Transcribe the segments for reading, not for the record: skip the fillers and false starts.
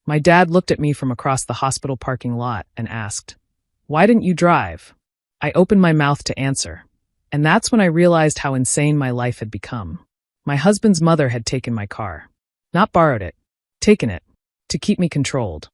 My dad looked at me from across the hospital parking lot and asked, "Why didn't you drive?" I opened my mouth to answer, and that's when I realized how insane my life had become. My husband's mother had taken my car. Not borrowed it, taken it, to keep me controlled.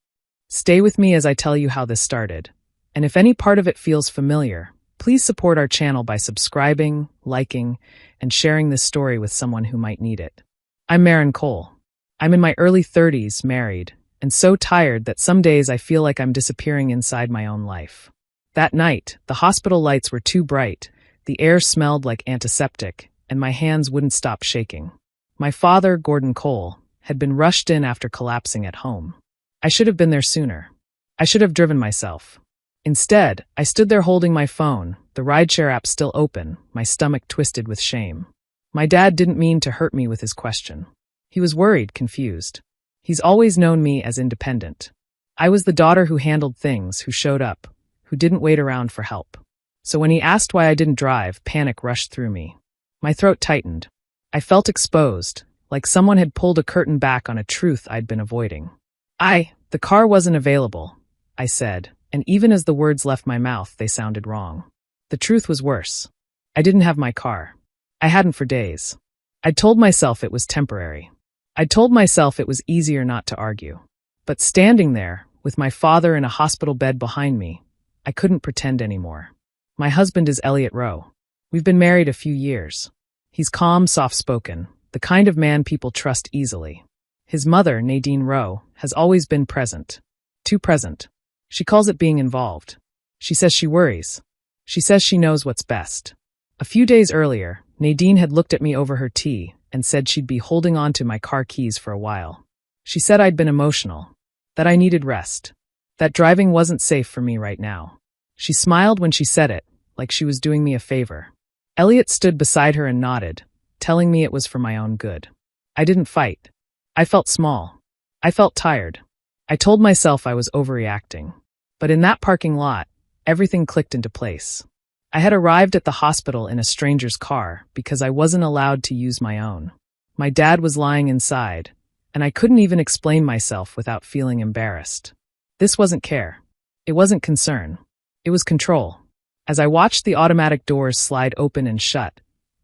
Stay with me as I tell you how this started, and if any part of it feels familiar, please support our channel by subscribing, liking, and sharing this story with someone who might need it. I'm Maren Cole. I'm in my early 30s, married, and so tired that some days I feel like I'm disappearing inside my own life. That night, the hospital lights were too bright, the air smelled like antiseptic, and my hands wouldn't stop shaking. My father, Gordon Cole, had been rushed in after collapsing at home. I should have been there sooner. I should have driven myself. Instead, I stood there holding my phone, the rideshare app still open, my stomach twisted with shame. My dad didn't mean to hurt me with his question. He was worried, confused. He's always known me as independent. I was the daughter who handled things, who showed up, who didn't wait around for help. So when he asked why I didn't drive, panic rushed through me. My throat tightened. I felt exposed, like someone had pulled a curtain back on a truth I'd been avoiding. The car wasn't available, I said, and even as the words left my mouth, they sounded wrong. The truth was worse. I didn't have my car. I hadn't for days. I'd told myself it was temporary. I'd told myself it was easier not to argue. But standing there, with my father in a hospital bed behind me, I couldn't pretend anymore. My husband is Elliot Rowe. We've been married a few years. He's calm, soft-spoken, the kind of man people trust easily. His mother, Nadine Rowe, has always been present. Too present. She calls it being involved. She says she worries. She says she knows what's best. A few days earlier, Nadine had looked at me over her tea and said she'd be holding on to my car keys for a while. She said I'd been emotional, that I needed rest, that driving wasn't safe for me right now. She smiled when she said it, like she was doing me a favor. Elliot stood beside her and nodded, telling me it was for my own good. I didn't fight. I felt small. I felt tired. I told myself I was overreacting. But in that parking lot, everything clicked into place. I had arrived at the hospital in a stranger's car because I wasn't allowed to use my own. My dad was lying inside, and I couldn't even explain myself without feeling embarrassed. This wasn't care. It wasn't concern. It was control. As I watched the automatic doors slide open and shut,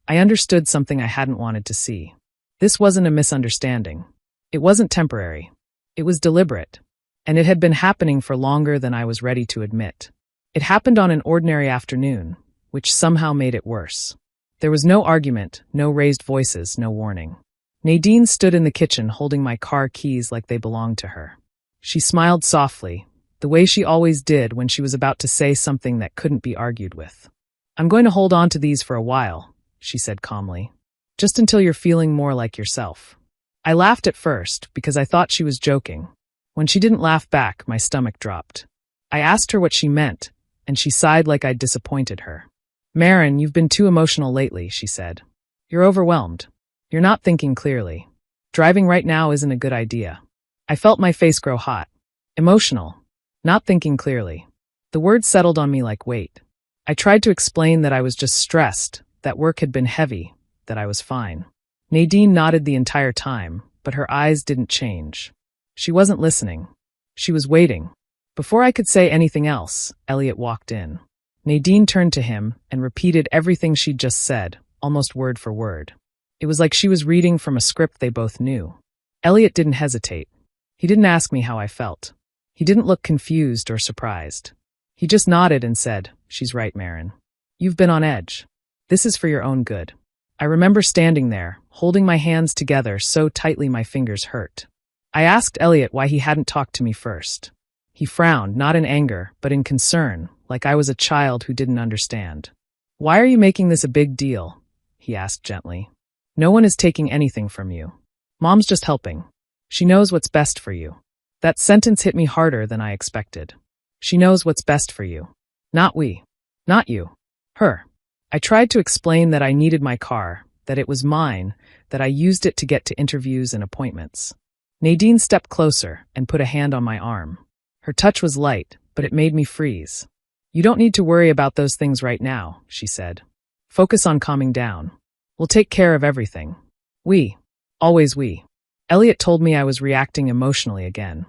I understood something I hadn't wanted to see. This wasn't a misunderstanding. It wasn't temporary. It was deliberate. And it had been happening for longer than I was ready to admit. It happened on an ordinary afternoon, which somehow made it worse. There was no argument, no raised voices, no warning. Nadine stood in the kitchen holding my car keys like they belonged to her. She smiled softly, the way she always did when she was about to say something that couldn't be argued with. "I'm going to hold on to these for a while," she said calmly. "Just until you're feeling more like yourself." I laughed at first because I thought she was joking. When she didn't laugh back, my stomach dropped. I asked her what she meant, and she sighed like I'd disappointed her. "Maren, you've been too emotional lately," she said. "You're overwhelmed. You're not thinking clearly. Driving right now isn't a good idea." I felt my face grow hot. Emotional. Not thinking clearly. The words settled on me like weight. I tried to explain that I was just stressed, that work had been heavy, that I was fine. Nadine nodded the entire time, but her eyes didn't change. She wasn't listening. She was waiting. Before I could say anything else, Elliot walked in. Nadine turned to him and repeated everything she'd just said, almost word for word. It was like she was reading from a script they both knew. Elliot didn't hesitate. He didn't ask me how I felt. He didn't look confused or surprised. He just nodded and said, "She's right, Maren. You've been on edge. This is for your own good." I remember standing there, holding my hands together so tightly my fingers hurt. I asked Elliot why he hadn't talked to me first. He frowned, not in anger, but in concern, like I was a child who didn't understand. "Why are you making this a big deal?" he asked gently. "No one is taking anything from you. Mom's just helping. She knows what's best for you." That sentence hit me harder than I expected. She knows what's best for you. Not we. Not you. Her. I tried to explain that I needed my car, that it was mine, that I used it to get to interviews and appointments. Nadine stepped closer and put a hand on my arm. Her touch was light, but it made me freeze. "You don't need to worry about those things right now," she said. "Focus on calming down. We'll take care of everything. We. Always we." Elliot told me I was reacting emotionally again.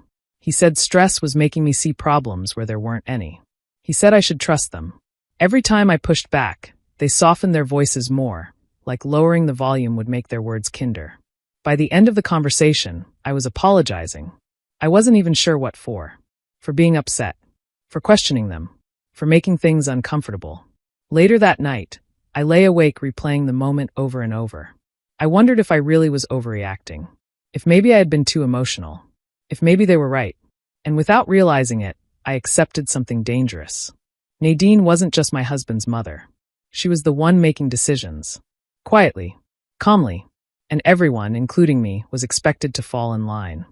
He said stress was making me see problems where there weren't any. He said I should trust them. Every time I pushed back, they softened their voices more, like lowering the volume would make their words kinder. By the end of the conversation, I was apologizing. I wasn't even sure what for. For being upset. For questioning them. For making things uncomfortable. Later that night, I lay awake replaying the moment over and over. I wondered if I really was overreacting. If maybe I had been too emotional. If maybe they were right. And without realizing it, I accepted something dangerous. Nadine wasn't just my husband's mother. She was the one making decisions. Quietly. Calmly. And everyone, including me, was expected to fall in line.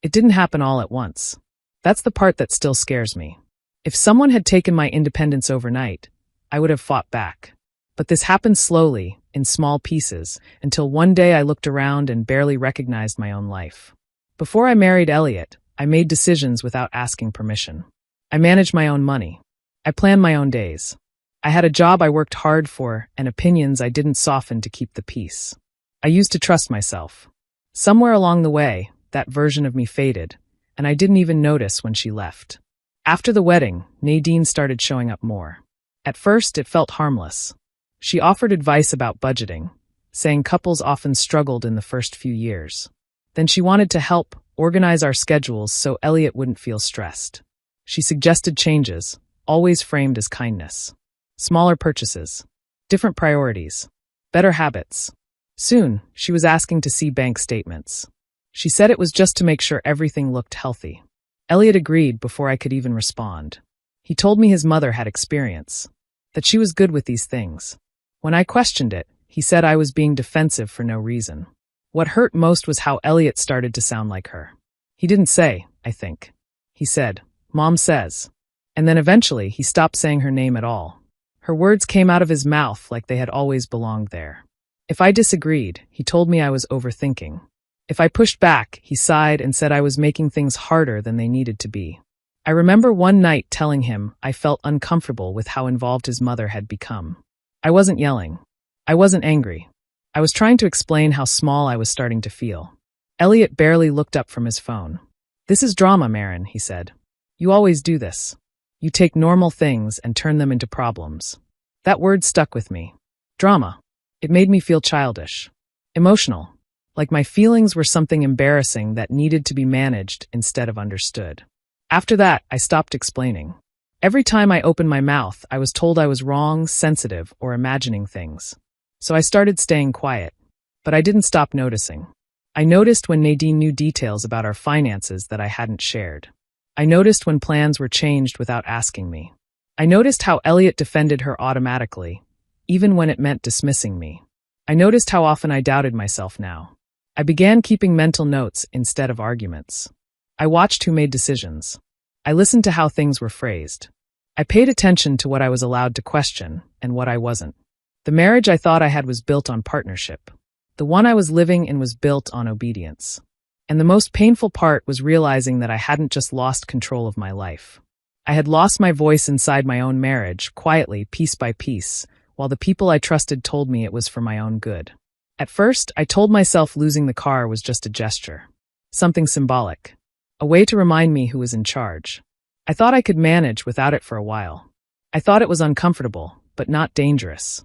It didn't happen all at once. That's the part that still scares me. If someone had taken my independence overnight, I would have fought back. But this happened slowly, in small pieces, until one day I looked around and barely recognized my own life. Before I married Elliot, I made decisions without asking permission. I managed my own money. I planned my own days. I had a job I worked hard for and opinions I didn't soften to keep the peace. I used to trust myself. Somewhere along the way, that version of me faded, and I didn't even notice when she left. After the wedding, Nadine started showing up more. At first, it felt harmless. She offered advice about budgeting, saying couples often struggled in the first few years. Then she wanted to help organize our schedules so Elliot wouldn't feel stressed. She suggested changes, always framed as kindness. Smaller purchases. Different priorities. Better habits. Soon, she was asking to see bank statements. She said it was just to make sure everything looked healthy. Elliot agreed before I could even respond. He told me his mother had experience, that she was good with these things. When I questioned it, he said I was being defensive for no reason. What hurt most was how Elliot started to sound like her. He didn't say, I think. He said, Mom says. And then eventually he stopped saying her name at all. Her words came out of his mouth like they had always belonged there. If I disagreed, he told me I was overthinking. If I pushed back, he sighed and said I was making things harder than they needed to be. I remember one night telling him I felt uncomfortable with how involved his mother had become. I wasn't yelling. I wasn't angry. I was trying to explain how small I was starting to feel. Elliot barely looked up from his phone. This is drama, Marin, he said. You always do this. You take normal things and turn them into problems. That word stuck with me. Drama. It made me feel childish. Emotional. Like my feelings were something embarrassing that needed to be managed instead of understood. After that, I stopped explaining. Every time I opened my mouth, I was told I was wrong, sensitive, or imagining things. So I started staying quiet. But I didn't stop noticing. I noticed when Nadine knew details about our finances that I hadn't shared. I noticed when plans were changed without asking me. I noticed how Elliot defended her automatically, even when it meant dismissing me. I noticed how often I doubted myself now. I began keeping mental notes instead of arguments. I watched who made decisions. I listened to how things were phrased. I paid attention to what I was allowed to question and what I wasn't. The marriage I thought I had was built on partnership. The one I was living in was built on obedience. And the most painful part was realizing that I hadn't just lost control of my life. I had lost my voice inside my own marriage, quietly, piece by piece, while the people I trusted told me it was for my own good. At first, I told myself losing the car was just a gesture. Something symbolic. A way to remind me who was in charge. I thought I could manage without it for a while. I thought it was uncomfortable, but not dangerous.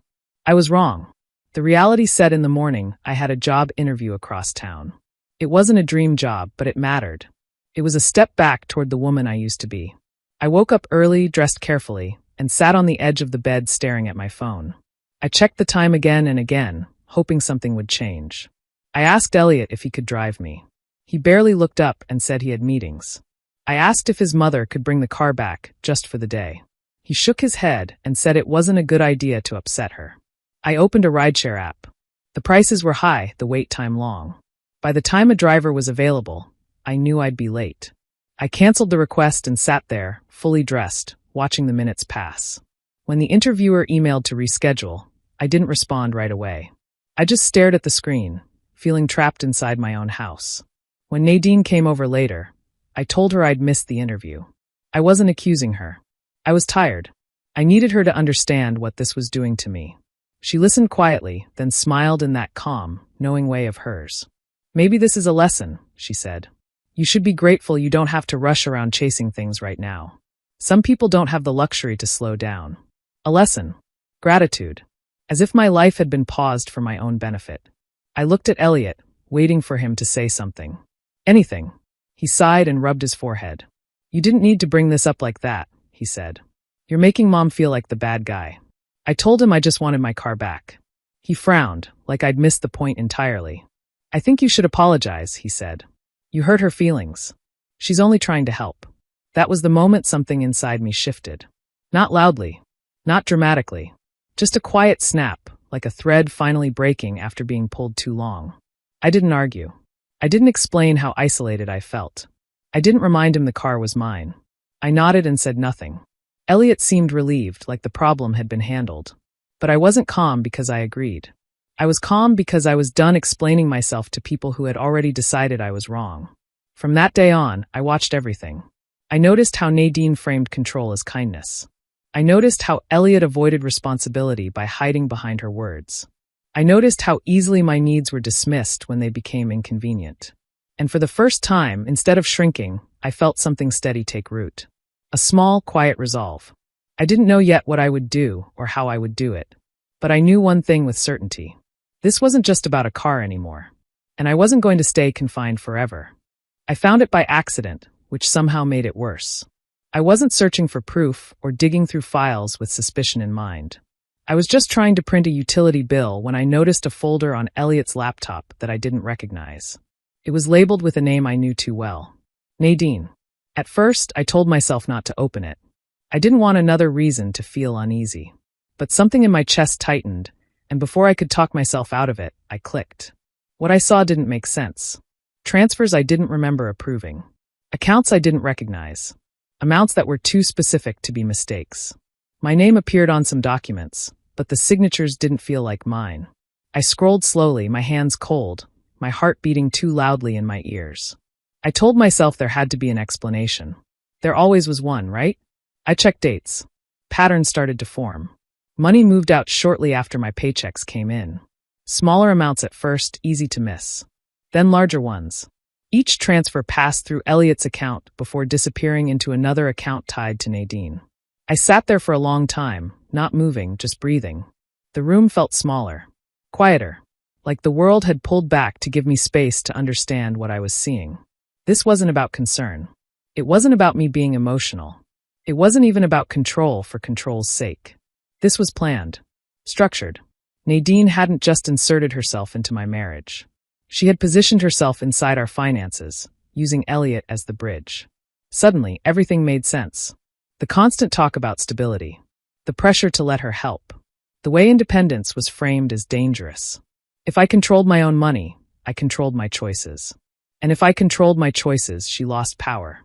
I was wrong. The reality set in the morning, I had a job interview across town. It wasn't a dream job, but it mattered. It was a step back toward the woman I used to be. I woke up early, dressed carefully, and sat on the edge of the bed staring at my phone. I checked the time again and again, hoping something would change. I asked Elliot if he could drive me. He barely looked up and said he had meetings. I asked if his mother could bring the car back, just for the day. He shook his head and said it wasn't a good idea to upset her. I opened a rideshare app. The prices were high, the wait time long. By the time a driver was available, I knew I'd be late. I canceled the request and sat there, fully dressed, watching the minutes pass. When the interviewer emailed to reschedule, I didn't respond right away. I just stared at the screen, feeling trapped inside my own house. When Nadine came over later, I told her I'd missed the interview. I wasn't accusing her. I was tired. I needed her to understand what this was doing to me. She listened quietly, then smiled in that calm, knowing way of hers. Maybe this is a lesson, she said. You should be grateful you don't have to rush around chasing things right now. Some people don't have the luxury to slow down. A lesson. Gratitude. As if my life had been paused for my own benefit. I looked at Elliot, waiting for him to say something. Anything. He sighed and rubbed his forehead. You didn't need to bring this up like that, he said. You're making Mom feel like the bad guy. I told him I just wanted my car back. He frowned, like I'd missed the point entirely. I think you should apologize, he said. You hurt her feelings. She's only trying to help. That was the moment something inside me shifted. Not loudly. Not dramatically. Just a quiet snap, like a thread finally breaking after being pulled too long. I didn't argue. I didn't explain how isolated I felt. I didn't remind him the car was mine. I nodded and said nothing. Elliot seemed relieved, like the problem had been handled. But I wasn't calm because I agreed. I was calm because I was done explaining myself to people who had already decided I was wrong. From that day on, I watched everything. I noticed how Nadine framed control as kindness. I noticed how Elliot avoided responsibility by hiding behind her words. I noticed how easily my needs were dismissed when they became inconvenient. And for the first time, instead of shrinking, I felt something steady take root. A small, quiet resolve. I didn't know yet what I would do or how I would do it. But I knew one thing with certainty. This wasn't just about a car anymore. And I wasn't going to stay confined forever. I found it by accident, which somehow made it worse. I wasn't searching for proof or digging through files with suspicion in mind. I was just trying to print a utility bill when I noticed a folder on Elliot's laptop that I didn't recognize. It was labeled with a name I knew too well. Nadine. At first, I told myself not to open it. I didn't want another reason to feel uneasy. But something in my chest tightened, and before I could talk myself out of it, I clicked. What I saw didn't make sense. Transfers I didn't remember approving. Accounts I didn't recognize. Amounts that were too specific to be mistakes. My name appeared on some documents, but the signatures didn't feel like mine. I scrolled slowly, my hands cold, my heart beating too loudly in my ears. I told myself there had to be an explanation. There always was one, right? I checked dates. Patterns started to form. Money moved out shortly after my paychecks came in. Smaller amounts at first, easy to miss. Then larger ones. Each transfer passed through Elliot's account before disappearing into another account tied to Nadine. I sat there for a long time, not moving, just breathing. The room felt smaller. Quieter. Like the world had pulled back to give me space to understand what I was seeing. This wasn't about concern. It wasn't about me being emotional. It wasn't even about control for control's sake. This was planned. Structured. Nadine hadn't just inserted herself into my marriage. She had positioned herself inside our finances, using Elliot as the bridge. Suddenly, everything made sense. The constant talk about stability. The pressure to let her help. The way independence was framed as dangerous. If I controlled my own money, I controlled my choices. And if I controlled my choices, she lost power.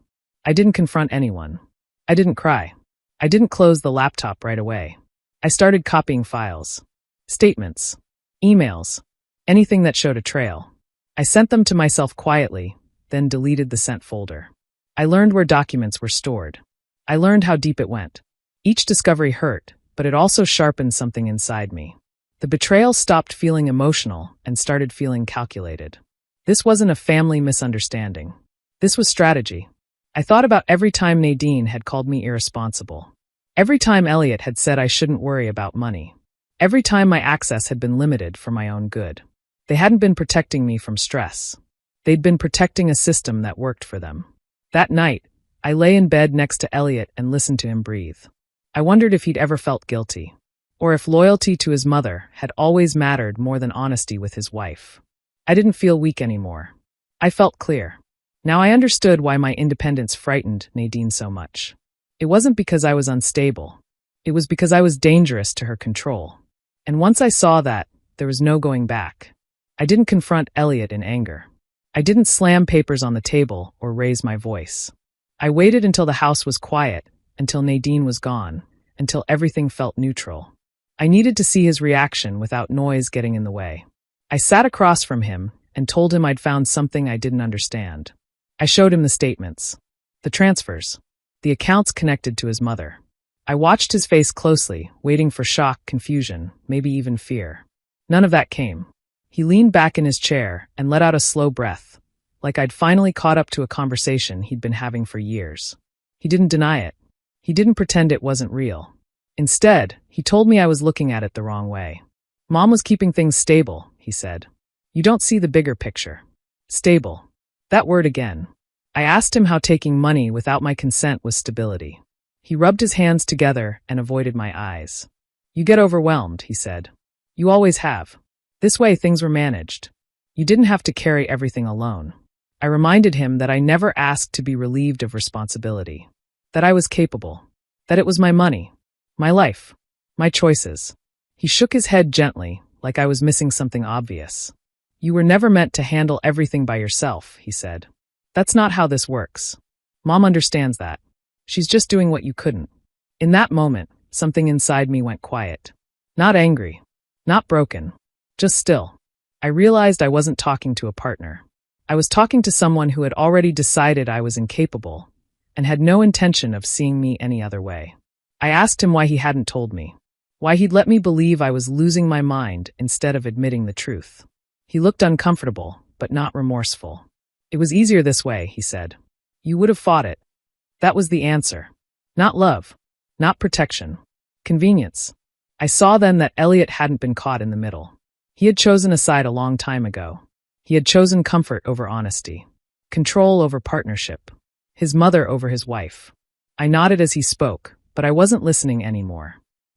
I didn't confront anyone. I didn't cry. I didn't close the laptop right away. I started copying files. Statements. Emails. Anything that showed a trail. I sent them to myself quietly, then deleted the sent folder. I learned where documents were stored. I learned how deep it went. Each discovery hurt, but it also sharpened something inside me. The betrayal stopped feeling emotional and started feeling calculated. This wasn't a family misunderstanding. This was strategy. I thought about every time Nadine had called me irresponsible. Every time Elliot had said I shouldn't worry about money. Every time my access had been limited for my own good. They hadn't been protecting me from stress. They'd been protecting a system that worked for them. That night, I lay in bed next to Elliot and listened to him breathe. I wondered if he'd ever felt guilty, or if loyalty to his mother had always mattered more than honesty with his wife. I didn't feel weak anymore. I felt clear. Now I understood why my independence frightened Nadine so much. It wasn't because I was unstable. It was because I was dangerous to her control. And once I saw that, there was no going back. I didn't confront Elliot in anger. I didn't slam papers on the table or raise my voice. I waited until the house was quiet, until Nadine was gone, until everything felt neutral. I needed to see his reaction without noise getting in the way. I sat across from him and told him I'd found something I didn't understand. I showed him the statements, the transfers, the accounts connected to his mother. I watched his face closely, waiting for shock, confusion, maybe even fear. None of that came. He leaned back in his chair and let out a slow breath, like I'd finally caught up to a conversation he'd been having for years. He didn't deny it. He didn't pretend it wasn't real. Instead, he told me I was looking at it the wrong way. Mom was keeping things stable, he said. You don't see the bigger picture. Stable. That word again. I asked him how taking money without my consent was stability. He rubbed his hands together and avoided my eyes. You get overwhelmed, he said. You always have. This way things were managed. You didn't have to carry everything alone. I reminded him that I never asked to be relieved of responsibility. That I was capable. That it was my money. My life. My choices. He shook his head gently, like I was missing something obvious. You were never meant to handle everything by yourself, he said. That's not how this works. Mom understands that. She's just doing what you couldn't. In that moment, something inside me went quiet. Not angry. Not broken. Just still. I realized I wasn't talking to a partner. I was talking to someone who had already decided I was incapable and had no intention of seeing me any other way. I asked him why he hadn't told me. Why he'd let me believe I was losing my mind instead of admitting the truth. He looked uncomfortable, but not remorseful. It was easier this way, he said. You would have fought it. That was the answer. Not love. Not protection. Convenience. I saw then that Elliot hadn't been caught in the middle. He had chosen a side a long time ago. He had chosen comfort over honesty. Control over partnership. His mother over his wife. I nodded as he spoke, but I wasn't listening anymore.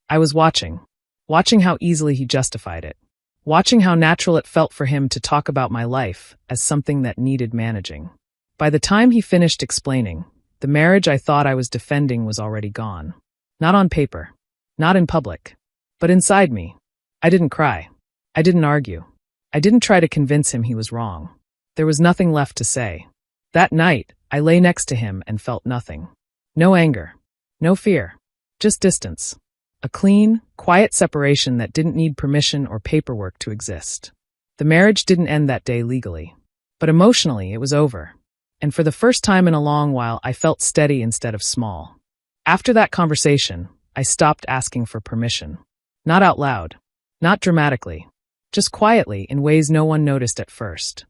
I was watching. Watching how easily he justified it. Watching how natural it felt for him to talk about my life as something that needed managing. By the time he finished explaining, the marriage I thought I was defending was already gone. Not on paper. Not in public. But inside me. I didn't cry. I didn't argue. I didn't try to convince him he was wrong. There was nothing left to say. That night, I lay next to him and felt nothing. No anger. No fear. Just distance. A clean, quiet separation that didn't need permission or paperwork to exist. The marriage didn't end that day legally. But emotionally, it was over. And for the first time in a long while, I felt steady instead of small. After that conversation, I stopped asking for permission. Not out loud. Not dramatically. Just quietly in ways no one noticed at first.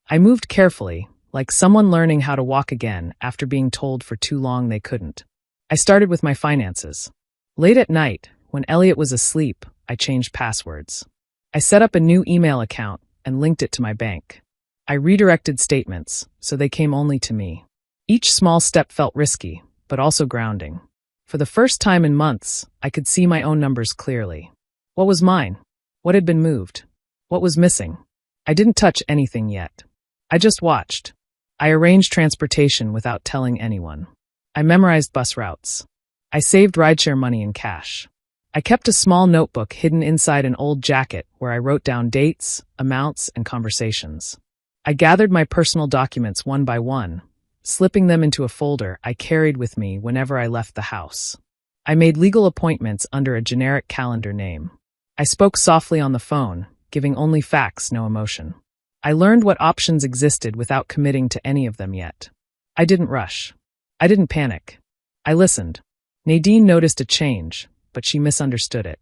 I moved carefully, like someone learning how to walk again after being told for too long they couldn't. I started with my finances. Late at night, when Elliot was asleep, I changed passwords. I set up a new email account and linked it to my bank. I redirected statements, so they came only to me. Each small step felt risky, but also grounding. For the first time in months, I could see my own numbers clearly. What was mine? What had been moved? What was missing? I didn't touch anything yet. I just watched. I arranged transportation without telling anyone. I memorized bus routes. I saved rideshare money in cash. I kept a small notebook hidden inside an old jacket where I wrote down dates, amounts, and conversations. I gathered my personal documents one by one, slipping them into a folder I carried with me whenever I left the house. I made legal appointments under a generic calendar name. I spoke softly on the phone, giving only facts, no emotion. I learned what options existed without committing to any of them yet. I didn't rush. I didn't panic. I listened. Nadine noticed a change, but she misunderstood it.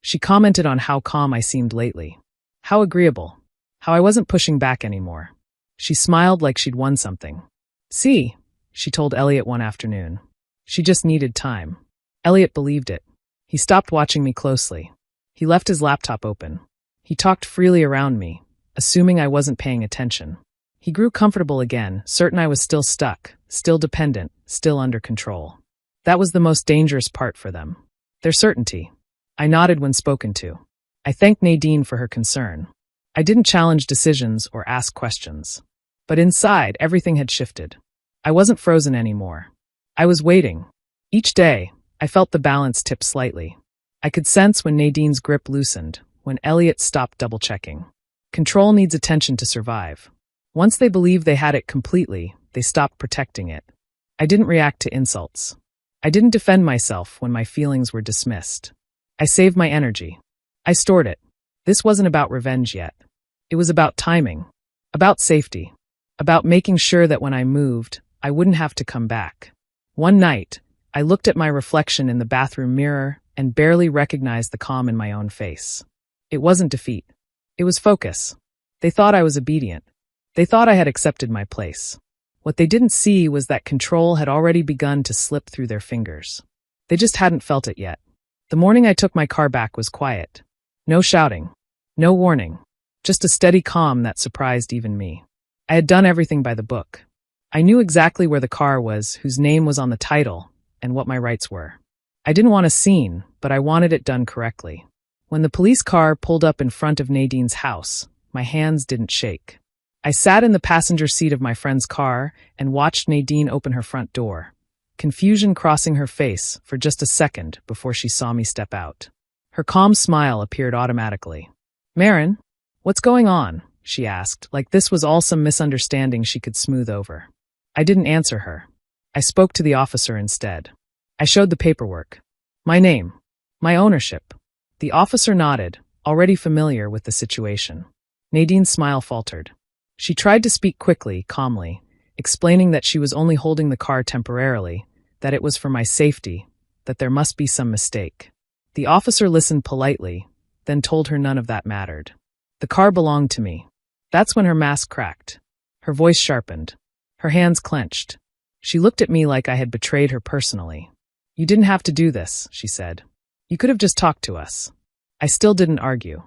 She commented on how calm I seemed lately. How agreeable. How I wasn't pushing back anymore. She smiled like she'd won something. See, she told Elliot one afternoon. She just needed time. Elliot believed it. He stopped watching me closely. He left his laptop open. He talked freely around me, assuming I wasn't paying attention. He grew comfortable again, certain I was still stuck, still dependent, still under control. That was the most dangerous part for them. Their certainty. I nodded when spoken to. I thanked Nadine for her concern. I didn't challenge decisions or ask questions. But inside, everything had shifted. I wasn't frozen anymore. I was waiting. Each day, I felt the balance tip slightly. I could sense when Nadine's grip loosened, when Elliot stopped double-checking. Control needs attention to survive. Once they believed they had it completely, they stopped protecting it. I didn't react to insults. I didn't defend myself when my feelings were dismissed. I saved my energy. I stored it. This wasn't about revenge yet. It was about timing. About safety. About making sure that when I moved, I wouldn't have to come back. One night, I looked at my reflection in the bathroom mirror and barely recognized the calm in my own face. It wasn't defeat. It was focus. They thought I was obedient. They thought I had accepted my place. What they didn't see was that control had already begun to slip through their fingers. They just hadn't felt it yet. The morning I took my car back was quiet. No shouting. No warning. Just a steady calm that surprised even me. I had done everything by the book. I knew exactly where the car was, whose name was on the title, and what my rights were. I didn't want a scene, but I wanted it done correctly. When the police car pulled up in front of Nadine's house, my hands didn't shake. I sat in the passenger seat of my friend's car and watched Nadine open her front door, confusion crossing her face for just a second before she saw me step out. Her calm smile appeared automatically. "Marin, what's going on?" she asked, like this was all some misunderstanding she could smooth over. I didn't answer her. I spoke to the officer instead. I showed the paperwork. My name. My ownership. The officer nodded, already familiar with the situation. Nadine's smile faltered. She tried to speak quickly, calmly, explaining that she was only holding the car temporarily, that it was for my safety, that there must be some mistake. The officer listened politely, then told her none of that mattered. The car belonged to me. That's when her mask cracked. Her voice sharpened. Her hands clenched. She looked at me like I had betrayed her personally. "You didn't have to do this," she said. "You could have just talked to us." I still didn't argue.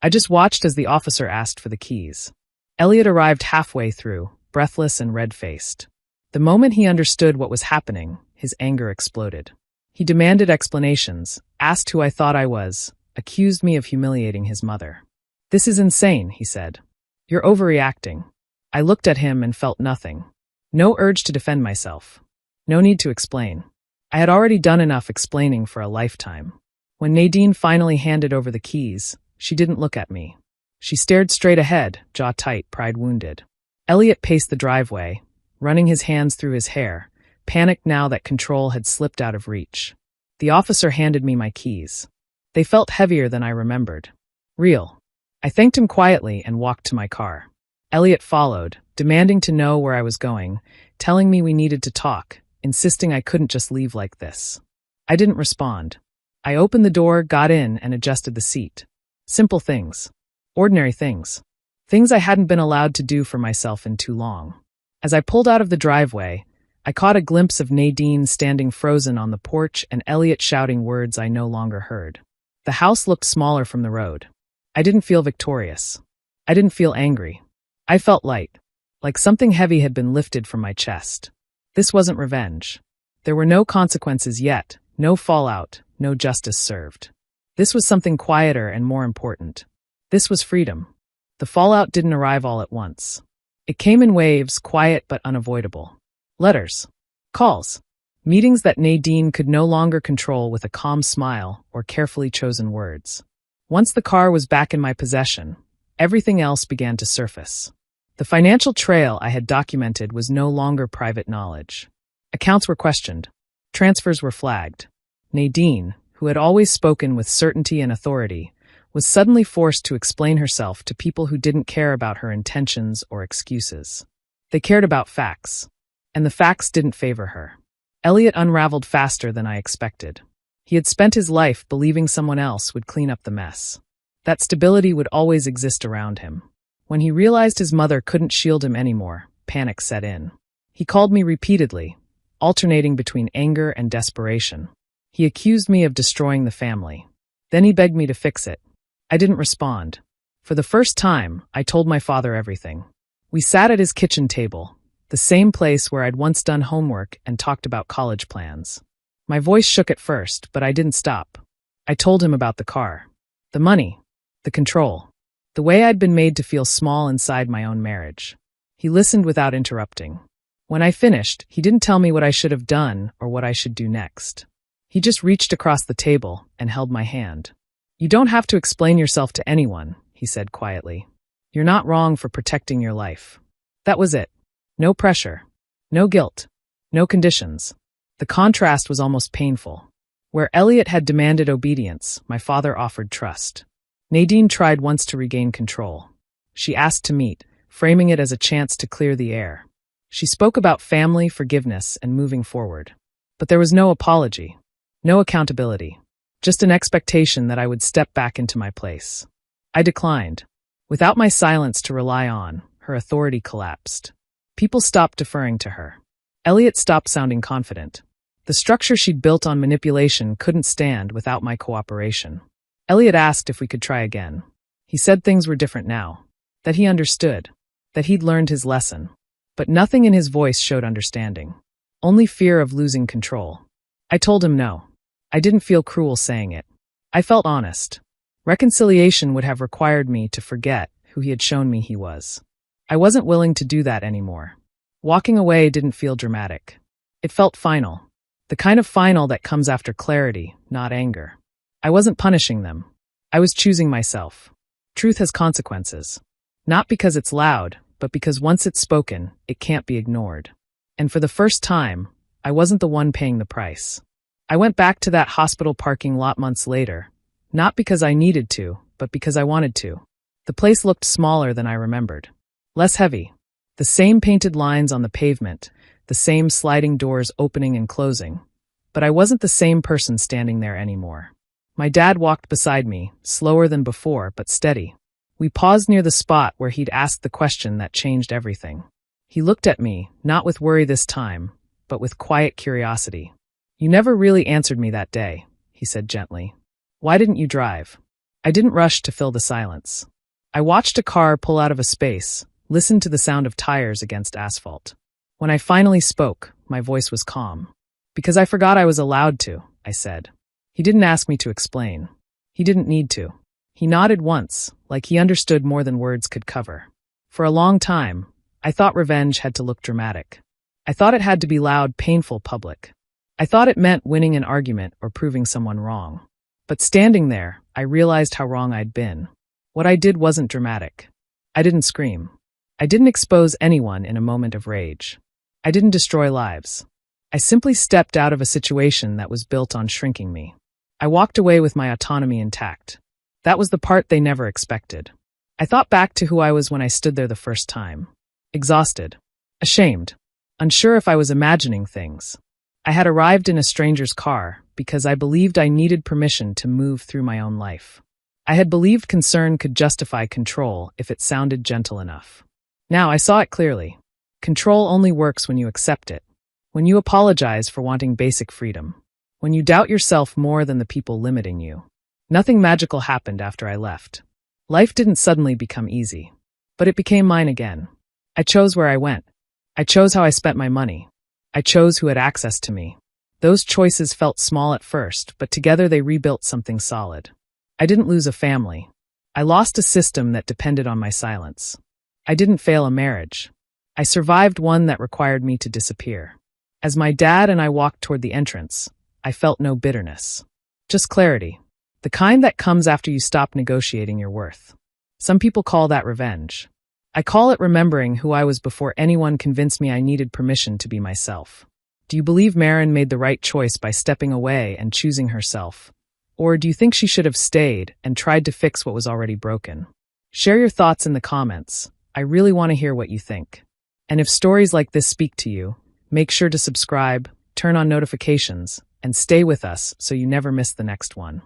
I just watched as the officer asked for the keys. Elliot arrived halfway through, breathless and red-faced. The moment he understood what was happening, his anger exploded. He demanded explanations, asked who I thought I was, accused me of humiliating his mother. "This is insane," he said. "You're overreacting." I looked at him and felt nothing. No urge to defend myself. No need to explain. I had already done enough explaining for a lifetime. When Nadine finally handed over the keys, she didn't look at me. She stared straight ahead, jaw tight, pride wounded. Elliot paced the driveway, running his hands through his hair, panicked now that control had slipped out of reach. The officer handed me my keys. They felt heavier than I remembered. Real. I thanked him quietly and walked to my car. Elliot followed, demanding to know where I was going, telling me we needed to talk, insisting I couldn't just leave like this. I didn't respond. I opened the door, got in, and adjusted the seat. Simple things. Ordinary things. Things I hadn't been allowed to do for myself in too long. As I pulled out of the driveway, I caught a glimpse of Nadine standing frozen on the porch and Elliot shouting words I no longer heard. The house looked smaller from the road. I didn't feel victorious. I didn't feel angry. I felt light, like something heavy had been lifted from my chest. This wasn't revenge. There were no consequences yet, no fallout, no justice served. This was something quieter and more important. This was freedom. The fallout didn't arrive all at once. It came in waves, quiet but unavoidable. Letters. Calls. Meetings that Nadine could no longer control with a calm smile or carefully chosen words. Once the car was back in my possession, everything else began to surface. The financial trail I had documented was no longer private knowledge. Accounts were questioned. Transfers were flagged. Nadine, who had always spoken with certainty and authority, was suddenly forced to explain herself to people who didn't care about her intentions or excuses. They cared about facts, and the facts didn't favor her. Elliot unraveled faster than I expected. He had spent his life believing someone else would clean up the mess. That stability would always exist around him. When he realized his mother couldn't shield him anymore, panic set in. He called me repeatedly, alternating between anger and desperation. He accused me of destroying the family. Then he begged me to fix it. I didn't respond. For the first time, I told my father everything. We sat at his kitchen table, the same place where I'd once done homework and talked about college plans. My voice shook at first, but I didn't stop. I told him about the car, the money, the control, the way I'd been made to feel small inside my own marriage. He listened without interrupting. When I finished, he didn't tell me what I should have done or what I should do next. He just reached across the table and held my hand. "You don't have to explain yourself to anyone," he said quietly. "You're not wrong for protecting your life." That was it. No pressure. No guilt. No conditions. The contrast was almost painful. Where Elliot had demanded obedience, my father offered trust. Nadine tried once to regain control. She asked to meet, framing it as a chance to clear the air. She spoke about family, forgiveness, and moving forward. But there was no apology. No accountability. Just an expectation that I would step back into my place. I declined. Without my silence to rely on, her authority collapsed. People stopped deferring to her. Elliot stopped sounding confident. The structure she'd built on manipulation couldn't stand without my cooperation. Elliot asked if we could try again. He said things were different now, that he understood, that he'd learned his lesson. But nothing in his voice showed understanding. Only fear of losing control. I told him no. I didn't feel cruel saying it. I felt honest. Reconciliation would have required me to forget who he had shown me he was. I wasn't willing to do that anymore. Walking away didn't feel dramatic. It felt final. The kind of final that comes after clarity, not anger. I wasn't punishing them. I was choosing myself. Truth has consequences. Not because it's loud, but because once it's spoken, it can't be ignored. And for the first time, I wasn't the one paying the price. I went back to that hospital parking lot months later, not because I needed to, but because I wanted to. The place looked smaller than I remembered. Less heavy. The same painted lines on the pavement, the same sliding doors opening and closing. But I wasn't the same person standing there anymore. My dad walked beside me, slower than before, but steady. We paused near the spot where he'd asked the question that changed everything. He looked at me, not with worry this time, but with quiet curiosity. "You never really answered me that day," he said gently. "Why didn't you drive?" I didn't rush to fill the silence. I watched a car pull out of a space, listened to the sound of tires against asphalt. When I finally spoke, my voice was calm. "Because I forgot I was allowed to," I said. He didn't ask me to explain. He didn't need to. He nodded once, like he understood more than words could cover. For a long time, I thought revenge had to look dramatic. I thought it had to be loud, painful, public. I thought it meant winning an argument or proving someone wrong. But standing there, I realized how wrong I'd been. What I did wasn't dramatic. I didn't scream. I didn't expose anyone in a moment of rage. I didn't destroy lives. I simply stepped out of a situation that was built on shrinking me. I walked away with my autonomy intact. That was the part they never expected. I thought back to who I was when I stood there the first time. Exhausted. Ashamed. Unsure if I was imagining things. I had arrived in a stranger's car because I believed I needed permission to move through my own life. I had believed concern could justify control if it sounded gentle enough. Now I saw it clearly. Control only works when you accept it. When you apologize for wanting basic freedom. When you doubt yourself more than the people limiting you. Nothing magical happened after I left. Life didn't suddenly become easy. But it became mine again. I chose where I went. I chose how I spent my money. I chose who had access to me. Those choices felt small at first, but together they rebuilt something solid. I didn't lose a family. I lost a system that depended on my silence. I didn't fail a marriage. I survived one that required me to disappear. As my dad and I walked toward the entrance, I felt no bitterness. Just clarity. The kind that comes after you stop negotiating your worth. Some people call that revenge. I call it remembering who I was before anyone convinced me I needed permission to be myself. Do you believe Marin made the right choice by stepping away and choosing herself? Or do you think she should have stayed and tried to fix what was already broken? Share your thoughts in the comments. I really want to hear what you think. And if stories like this speak to you, make sure to subscribe, turn on notifications, and stay with us so you never miss the next one.